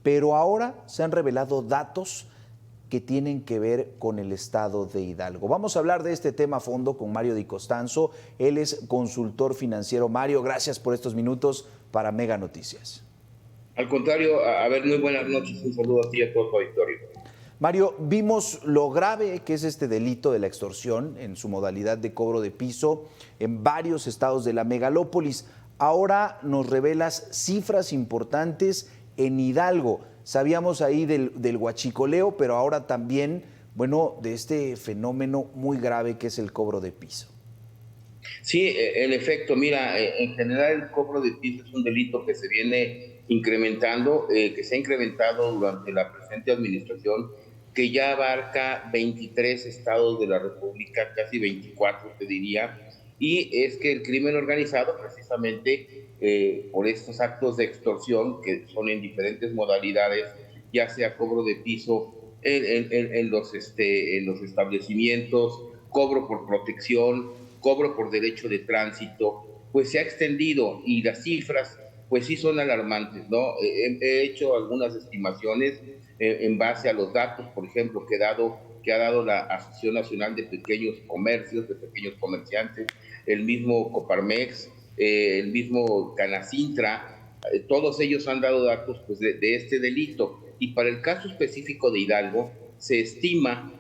pero ahora se han revelado datos que tienen que ver con el estado de Hidalgo. Vamos a hablar de este tema a fondo con Mario Di Costanzo. Él es consultor financiero. Mario, gracias por estos minutos para Mega Noticias. Al contrario, a ver, muy buenas noches, un saludo a ti y a todo tu auditorio. Mario, vimos lo grave que es este delito de la extorsión en su modalidad de cobro de piso en varios estados de la megalópolis. Ahora nos revelas cifras importantes en Hidalgo. Sabíamos ahí del huachicoleo, pero ahora también, bueno, de este fenómeno muy grave que es el cobro de piso. Sí, en efecto, mira, en general el cobro de piso es un delito que se viene incrementando, que se ha incrementado durante la presente administración, que ya abarca 23 estados de la República, casi 24 te diría, y es que el crimen organizado precisamente por estos actos de extorsión que son en diferentes modalidades, ya sea cobro de piso en los establecimientos, cobro por protección, cobro por derecho de tránsito, pues se ha extendido y las cifras pues sí son alarmantes, ¿no? He hecho algunas estimaciones en base a los datos, por ejemplo, que ha dado la Asociación Nacional de Pequeños Comercios, de Pequeños Comerciantes, el mismo Coparmex, el mismo Canacintra, todos ellos han dado datos pues, de este delito. Y para el caso específico de Hidalgo, se estima,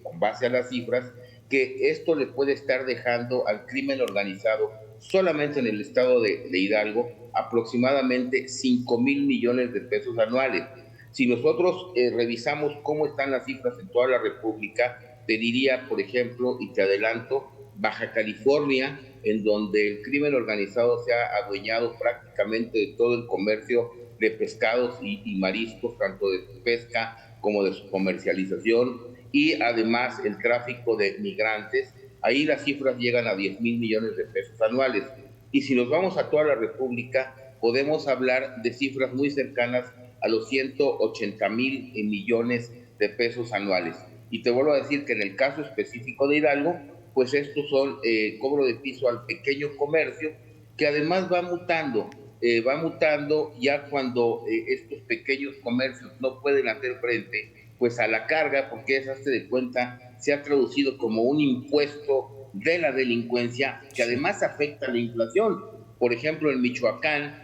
con base a las cifras, que esto le puede estar dejando al crimen organizado solamente en el estado de Hidalgo aproximadamente 5,000 millones de pesos anuales. Si nosotros revisamos cómo están las cifras en toda la República, te diría, por ejemplo, y te adelanto, Baja California, en donde el crimen organizado se ha adueñado prácticamente de todo el comercio de pescados y mariscos, tanto de su pesca como de su comercialización, y además el tráfico de migrantes. Ahí las cifras llegan a 10,000 millones de pesos anuales. Y si nos vamos a toda la República, podemos hablar de cifras muy cercanas a los 180,000 millones de pesos anuales. Y te vuelvo a decir que en el caso específico de Hidalgo, pues estos son cobro de piso al pequeño comercio, que además va mutando ya cuando estos pequeños comercios no pueden hacer frente pues a la carga, porque es, hazte de cuenta, se ha traducido como un impuesto de la delincuencia que además afecta a la inflación. Por ejemplo, en Michoacán,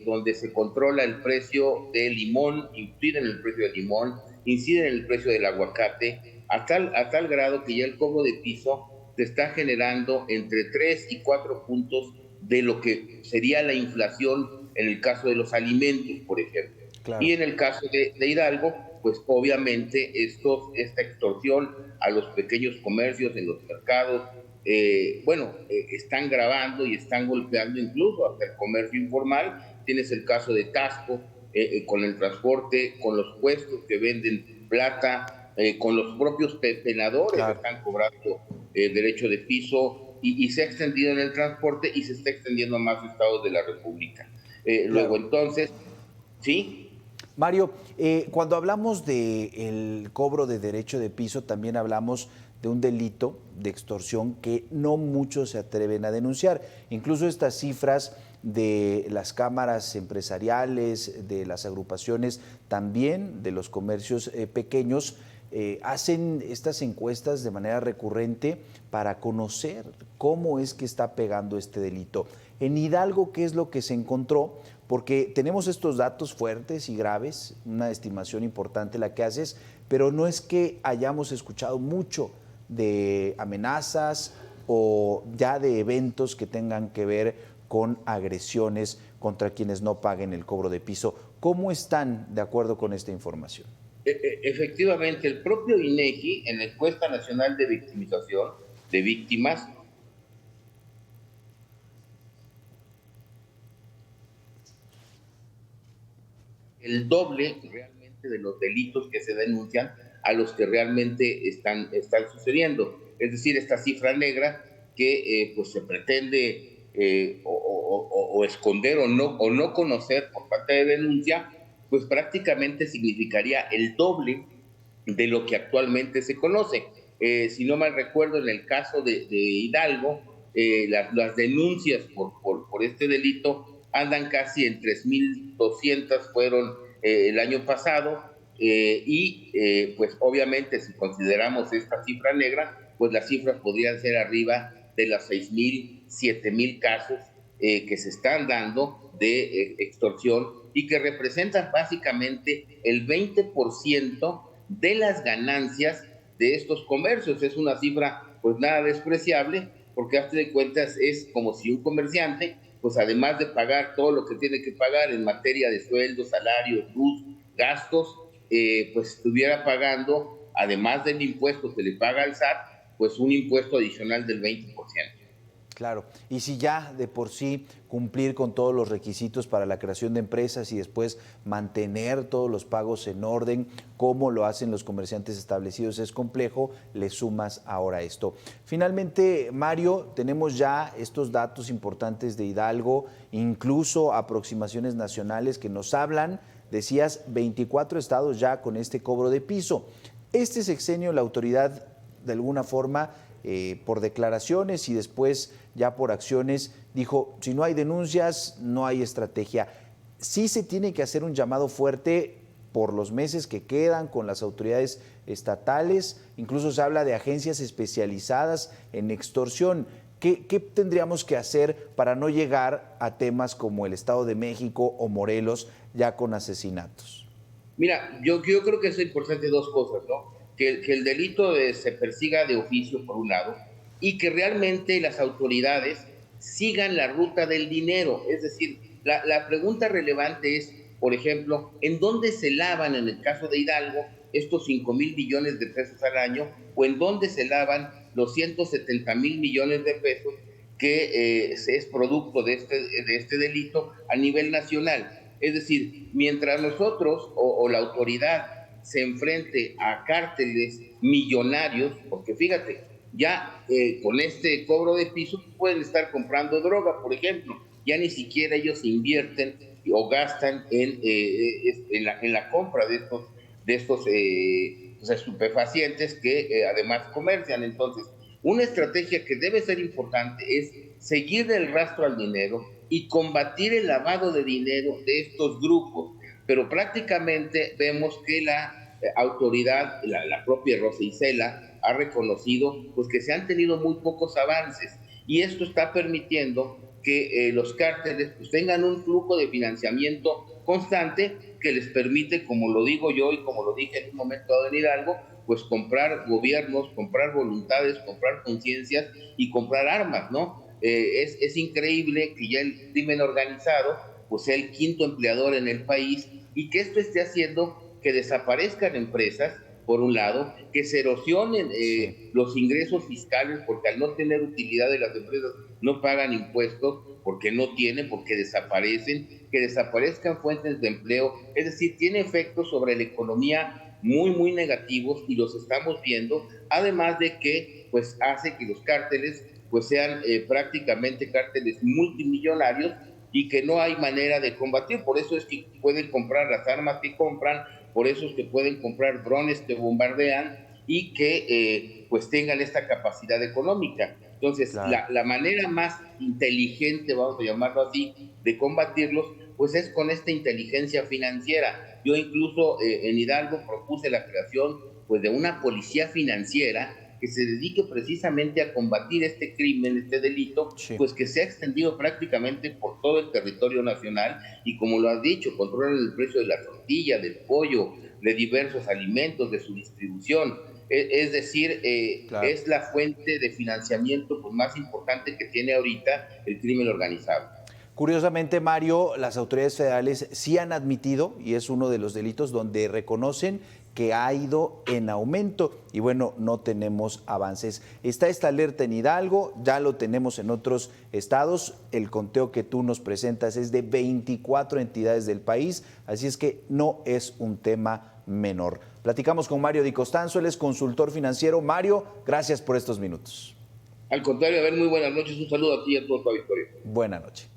donde se controla el precio del limón, incide en el precio del limón, incide en el precio del aguacate, a tal grado que ya el cobro de piso te está generando entre 3 y 4 puntos de lo que sería la inflación en el caso de los alimentos, por ejemplo. Claro. Y en el caso de Hidalgo, pues obviamente esta extorsión a los pequeños comercios en los mercados, están grabando y están golpeando incluso hasta el comercio informal. Tienes el caso de Tasco, con el transporte, con los puestos que venden plata, con los propios penadores que Claro. están cobrando derecho de piso, y se ha extendido en el transporte y se está extendiendo a más estados de la República. Claro. Luego entonces, ¿sí? Mario, cuando hablamos del cobro de derecho de piso, también hablamos de un delito de extorsión que no muchos se atreven a denunciar. Incluso estas cifras de las cámaras empresariales, de las agrupaciones, también de los comercios pequeños, hacen estas encuestas de manera recurrente para conocer cómo es que está pegando este delito. En Hidalgo, ¿qué es lo que se encontró? Porque tenemos estos datos fuertes y graves, una estimación importante la que haces, pero no es que hayamos escuchado mucho de amenazas o ya de eventos que tengan que ver con agresiones contra quienes no paguen el cobro de piso. ¿Cómo están de acuerdo con esta información? Efectivamente, el propio INEGI, en la encuesta nacional de victimización de víctimas, el doble realmente de los delitos que se denuncian a los que realmente están sucediendo. Es decir, esta cifra negra que pues se pretende o esconder o no conocer por parte de denuncia, pues prácticamente significaría el doble de lo que actualmente se conoce. Si no mal recuerdo, en el caso de Hidalgo, las denuncias por este delito andan casi en 3.200 fueron el año pasado, pues obviamente si consideramos esta cifra negra, pues las cifras podrían ser arriba de las 6.000, 7.000 casos que se están dando de extorsión y que representan básicamente el 20% de las ganancias de estos comercios. Es una cifra pues nada despreciable, porque a fin de cuentas es como si un comerciante, pues además de pagar todo lo que tiene que pagar en materia de sueldos, salarios, luz, gastos, pues estuviera pagando, además del impuesto que le paga al SAT, pues un impuesto adicional del 20%. Claro, y si ya de por sí cumplir con todos los requisitos para la creación de empresas y después mantener todos los pagos en orden, como lo hacen los comerciantes establecidos, es complejo, le sumas ahora esto. Finalmente, Mario, tenemos ya estos datos importantes de Hidalgo, incluso aproximaciones nacionales que nos hablan, decías, 24 estados ya con este cobro de piso. Este sexenio, la autoridad, de alguna forma, por declaraciones y después ya por acciones, dijo, si no hay denuncias, no hay estrategia. Sí se tiene que hacer un llamado fuerte por los meses que quedan con las autoridades estatales, incluso se habla de agencias especializadas en extorsión. ¿Qué tendríamos que hacer para no llegar a temas como el Estado de México o Morelos ya con asesinatos? Mira, yo creo que es importante dos cosas, ¿no? Que el delito se persiga de oficio, por un lado, y que realmente las autoridades sigan la ruta del dinero. Es decir, la pregunta relevante es, por ejemplo, ¿en dónde se lavan, en el caso de Hidalgo, estos 5,000 millones de pesos al año? ¿O en dónde se lavan los 170,000 millones de pesos que es producto de este delito a nivel nacional? Es decir, mientras nosotros o la autoridad se enfrente a cárteles millonarios, porque fíjate, ya con este cobro de piso pueden estar comprando droga, por ejemplo, ya ni siquiera ellos invierten o gastan en la compra de estos pues, estupefacientes que además comercian. Entonces, una estrategia que debe ser importante es seguir el rastro al dinero y combatir el lavado de dinero de estos grupos. Pero prácticamente vemos que la autoridad, la propia Rosa Isela, ha reconocido pues, que se han tenido muy pocos avances y esto está permitiendo que los cárteles pues, tengan un flujo de financiamiento constante que les permite, como lo digo yo y como lo dije en un momento dado en Hidalgo, pues comprar gobiernos, comprar voluntades, comprar conciencias y comprar armas, ¿no? Es increíble que ya el crimen organizado pues sea el quinto empleador en el país y que esto esté haciendo que desaparezcan empresas, por un lado, que se erosionen Sí. los ingresos fiscales, porque al no tener utilidad de las empresas no pagan impuestos, porque no tienen, porque desaparecen, que desaparezcan fuentes de empleo, es decir, tiene efectos sobre la economía muy, muy negativos y los estamos viendo, además de que pues hace que los cárteles pues sean prácticamente cárteles multimillonarios y que no hay manera de combatir. Por eso es que pueden comprar las armas que compran, por eso es que pueden comprar drones que bombardean y que pues tengan esta capacidad económica. Entonces, Claro. la manera más inteligente, vamos a llamarlo así, de combatirlos, pues es con esta inteligencia financiera. Yo incluso en Hidalgo propuse la creación pues, de una policía financiera que se dedique precisamente a combatir este crimen, este delito, Sí. pues que se ha extendido prácticamente por todo el territorio nacional y como lo has dicho, controlan el precio de la tortilla, del pollo, de diversos alimentos, de su distribución. Es decir, Claro. es la fuente de financiamiento pues, más importante que tiene ahorita el crimen organizado. Curiosamente, Mario, las autoridades federales sí han admitido, y es uno de los delitos donde reconocen que ha ido en aumento y bueno, no tenemos avances. Está esta alerta en Hidalgo, ya lo tenemos en otros estados, el conteo que tú nos presentas es de 24 entidades del país, así es que no es un tema menor. Platicamos con Mario Di Costanzo, él es consultor financiero. Mario, gracias por estos minutos. Al contrario, a ver, muy buenas noches, un saludo a ti y a todo tu auditorio. Buenas noches.